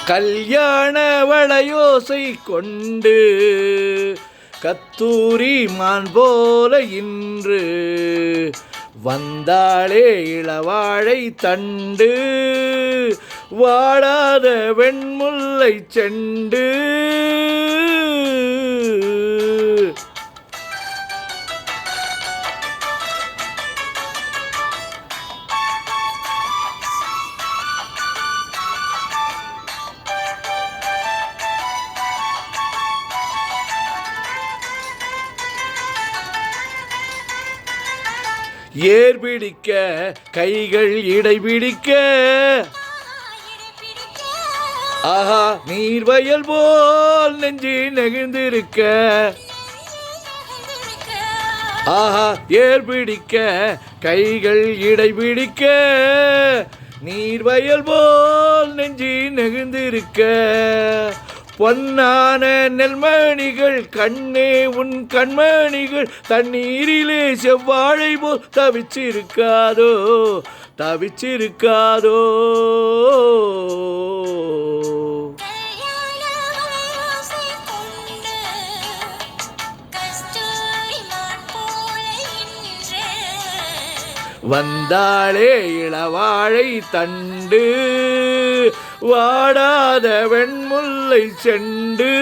கல்யாண வளையோசை கொண்டு கத்தூரி மான் போல இன்று வந்தாளே இளவாழை தண்டு வாடாத வெண்முல்லை செண்டு. ஏர் பிடிக்க கைகள் இடைபிடிக்க ஆஹா நீர்வயல் போல் நெஞ்சி நெகிழ்ந்திருக்க. ஆஹா ஏர் பிடிக்க கைகள் இடைபிடிக்க நீர்வயல் போல் நெஞ்சி நெகிழ்ந்திருக்க. பொன்னான நெல்மணிகள் கண்ணே உன் கண்மணிகள் தண்ணீரிலே செவ்வாழை போல் தவிச்சிருக்காதோ தவிச்சிருக்காதோ. வந்தாளே இளவாழை தண்டு வாடாத வெண்முல்லை செண்டு.